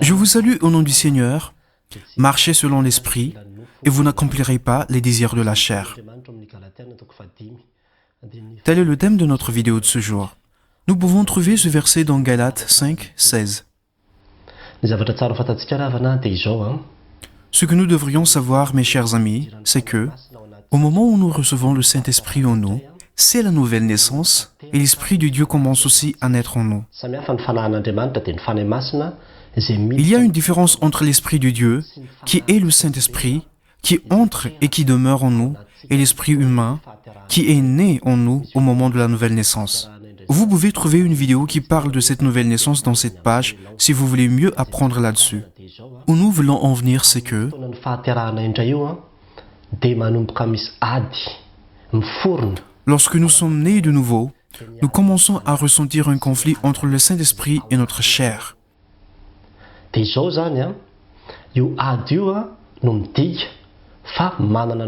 Je vous salue au nom du Seigneur. Marchez selon l'esprit et vous n'accomplirez pas les désirs de la chair. Tel est le thème de notre vidéo de ce jour. Nous pouvons trouver ce verset dans Galates 5, 16. Ce que nous devrions savoir, mes chers amis, c'est que, au moment où nous recevons le Saint-Esprit en nous, c'est la nouvelle naissance et l'Esprit de Dieu commence aussi à naître en nous. Il y a une différence entre l'Esprit de Dieu, qui est le Saint-Esprit, qui entre et qui demeure en nous, et l'Esprit humain, qui est né en nous au moment de la nouvelle naissance. Vous pouvez trouver une vidéo qui parle de cette nouvelle naissance dans cette page si vous voulez mieux apprendre là-dessus. Où nous voulons en venir, c'est que lorsque nous sommes nés de nouveau, nous commençons à ressentir un conflit entre le Saint-Esprit et notre chair.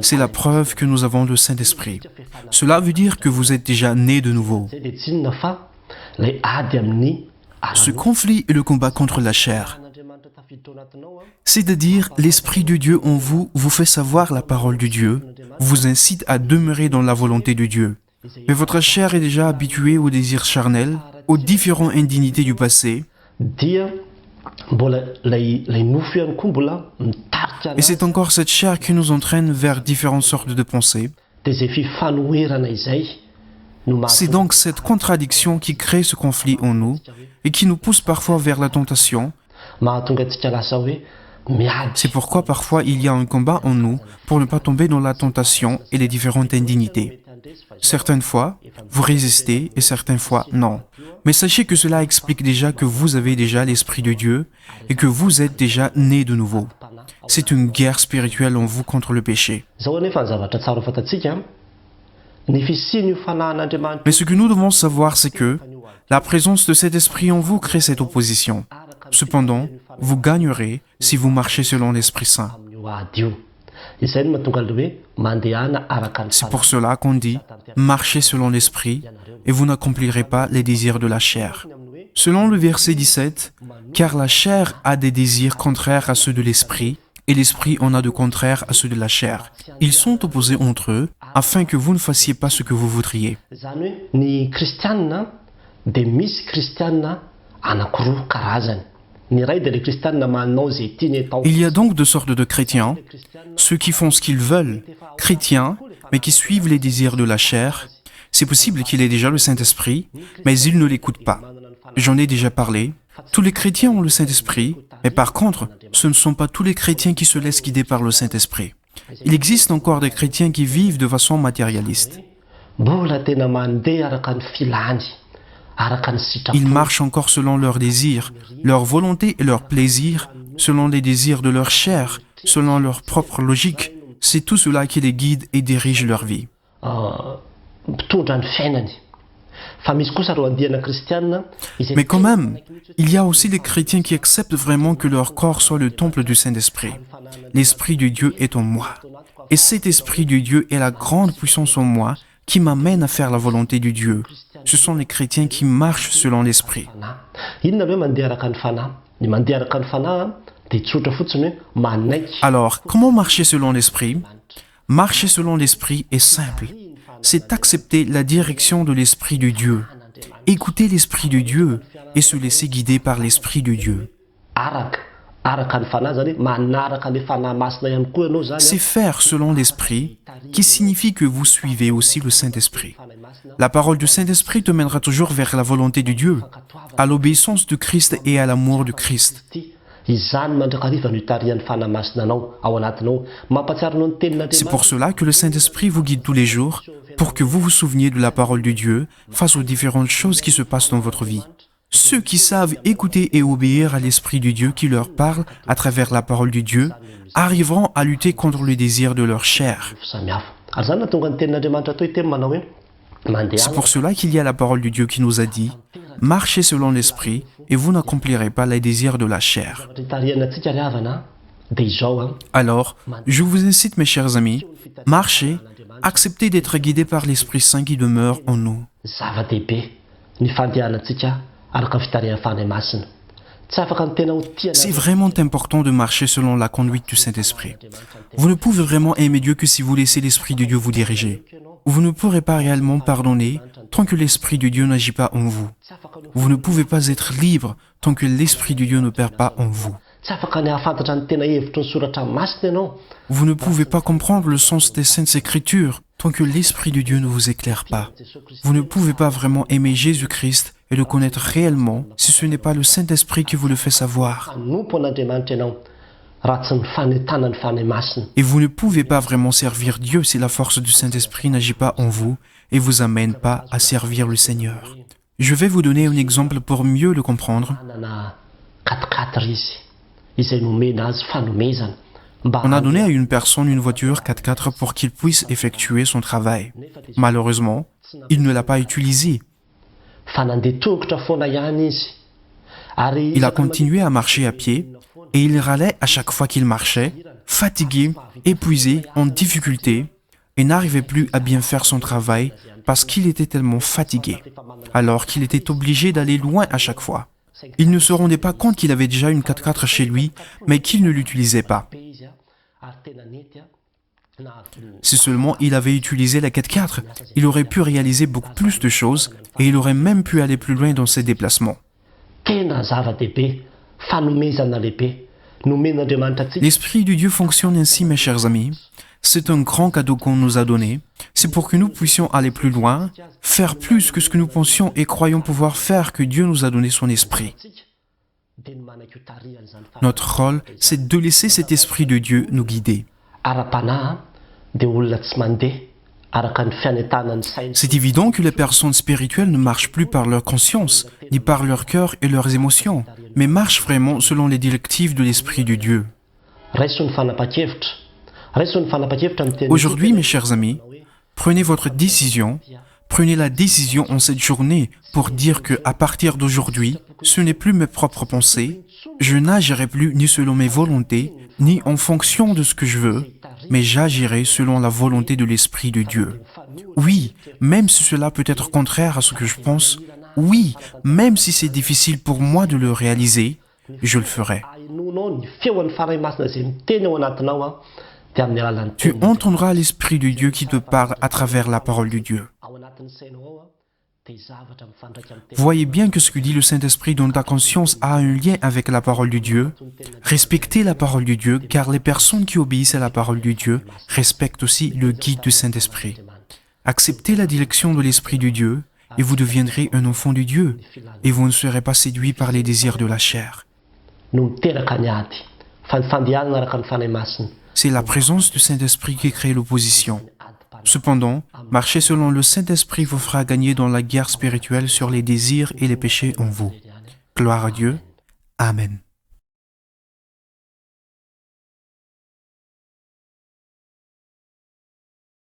C'est la preuve que nous avons le Saint-Esprit. Cela veut dire que vous êtes déjà nés de nouveau. Ce conflit est le combat contre la chair. C'est-à-dire, l'Esprit de Dieu en vous vous fait savoir la parole de Dieu, vous incite à demeurer dans la volonté de Dieu. Mais votre chair est déjà habituée aux désirs charnels, aux différentes indignités du passé. Et c'est encore cette chair qui nous entraîne vers différentes sortes de pensées. C'est donc cette contradiction qui crée ce conflit en nous et qui nous pousse parfois vers la tentation. C'est pourquoi parfois il y a un combat en nous pour ne pas tomber dans la tentation et les différentes indignités. Certaines fois, vous résistez et certaines fois, non. Mais sachez que cela explique déjà que vous avez déjà l'Esprit de Dieu et que vous êtes déjà nés de nouveau. C'est une guerre spirituelle en vous contre le péché. Mais ce que nous devons savoir, c'est que la présence de cet esprit en vous crée cette opposition. Cependant, vous gagnerez si vous marchez selon l'Esprit Saint. C'est pour cela qu'on dit « marchez selon l'Esprit et vous n'accomplirez pas les désirs de la chair ». Selon le verset 17, « car la chair a des désirs contraires à ceux de l'Esprit, et l'Esprit en a de contraires à ceux de la chair. Ils sont opposés entre eux, afin que vous ne fassiez pas ce que vous voudriez. » Il y a donc deux sortes de chrétiens, ceux qui font ce qu'ils veulent, chrétiens, mais qui suivent les désirs de la chair. C'est possible qu'il ait déjà le Saint-Esprit, mais ils ne l'écoutent pas. J'en ai déjà parlé. Tous les chrétiens ont le Saint-Esprit, mais par contre, ce ne sont pas tous les chrétiens qui se laissent guider par le Saint-Esprit. Il existe encore des chrétiens qui vivent de façon matérialiste. Ils marchent encore selon leurs désirs, leur volonté et leur plaisir, selon les désirs de leur chair, selon leur propre logique. C'est tout cela qui les guide et dirige leur vie. Mais quand même, il y a aussi des chrétiens qui acceptent vraiment que leur corps soit le temple du Saint-Esprit. L'Esprit de Dieu est en moi. Et cet Esprit de Dieu est la grande puissance en moi qui m'amène à faire la volonté de Dieu. Ce sont les chrétiens qui marchent selon l'Esprit. Alors, comment marcher selon l'Esprit? Marcher selon l'Esprit est simple. C'est accepter la direction de l'Esprit de Dieu. Écouter l'Esprit de Dieu et se laisser guider par l'Esprit de Dieu. C'est faire selon l'Esprit, qui signifie que vous suivez aussi le Saint-Esprit. La parole du Saint-Esprit te mènera toujours vers la volonté de Dieu, à l'obéissance de Christ et à l'amour de Christ. C'est pour cela que le Saint-Esprit vous guide tous les jours, pour que vous vous souveniez de la parole de Dieu face aux différentes choses qui se passent dans votre vie. Ceux qui savent écouter et obéir à l'Esprit de Dieu qui leur parle à travers la parole de Dieu arriveront à lutter contre le désir de leur chair. C'est pour cela qu'il y a la parole de Dieu qui nous a dit « Marchez selon l'Esprit et vous n'accomplirez pas les désirs de la chair. » Alors, je vous incite mes chers amis, marchez, acceptez d'être guidés par l'Esprit Saint qui demeure en nous. C'est vraiment important de marcher selon la conduite du Saint-Esprit. Vous ne pouvez vraiment aimer Dieu que si vous laissez l'Esprit de Dieu vous diriger. Vous ne pourrez pas réellement pardonner tant que l'Esprit de Dieu n'agit pas en vous. Vous ne pouvez pas être libre tant que l'Esprit de Dieu n'opère pas en vous. Vous ne pouvez pas comprendre le sens des Saintes Écritures tant que l'Esprit de Dieu ne vous éclaire pas. Vous ne pouvez pas vraiment aimer Jésus-Christ et le connaître réellement si ce n'est pas le Saint-Esprit qui vous le fait savoir. Et vous ne pouvez pas vraiment servir Dieu si la force du Saint-Esprit n'agit pas en vous et vous amène pas à servir le Seigneur. Je vais vous donner un exemple pour mieux le comprendre. On a donné à une personne une voiture 4x4 pour qu'il puisse effectuer son travail. Malheureusement, il ne l'a pas utilisée. Il a continué à marcher à pied et il râlait à chaque fois qu'il marchait, fatigué, épuisé, en difficulté, et n'arrivait plus à bien faire son travail parce qu'il était tellement fatigué, alors qu'il était obligé d'aller loin à chaque fois. Il ne se rendait pas compte qu'il avait déjà une 4x4 chez lui, mais qu'il ne l'utilisait pas. Si seulement il avait utilisé la 4x4, il aurait pu réaliser beaucoup plus de choses et il aurait même pu aller plus loin dans ses déplacements. L'Esprit de Dieu fonctionne ainsi, mes chers amis. C'est un grand cadeau qu'on nous a donné. C'est pour que nous puissions aller plus loin, faire plus que ce que nous pensions et croyons pouvoir faire que Dieu nous a donné son Esprit. Notre rôle, c'est de laisser cet Esprit de Dieu nous guider. C'est évident que les personnes spirituelles ne marchent plus par leur conscience, ni par leur cœur et leurs émotions, mais marchent vraiment selon les directives de l'Esprit de Dieu. Aujourd'hui, mes chers amis, prenez votre décision, prenez la décision en cette journée pour dire que à partir d'aujourd'hui, ce n'est plus mes propres pensées, je n'agirai plus ni selon mes volontés, ni en fonction de ce que je veux, mais j'agirai selon la volonté de l'Esprit de Dieu. Oui, même si cela peut être contraire à ce que je pense, oui, même si c'est difficile pour moi de le réaliser, je le ferai. Tu entendras l'Esprit de Dieu qui te parle à travers la parole de Dieu. Voyez bien que ce que dit le Saint-Esprit dans ta conscience a un lien avec la parole de Dieu. Respectez la parole de Dieu, car les personnes qui obéissent à la parole de Dieu respectent aussi le guide du Saint-Esprit. Acceptez la direction de l'Esprit de Dieu, et vous deviendrez un enfant de Dieu, et vous ne serez pas séduit par les désirs de la chair. C'est la présence du Saint-Esprit qui crée l'opposition. Cependant, marcher selon le Saint-Esprit vous fera gagner dans la guerre spirituelle sur les désirs et les péchés en vous. Gloire à Dieu. Amen.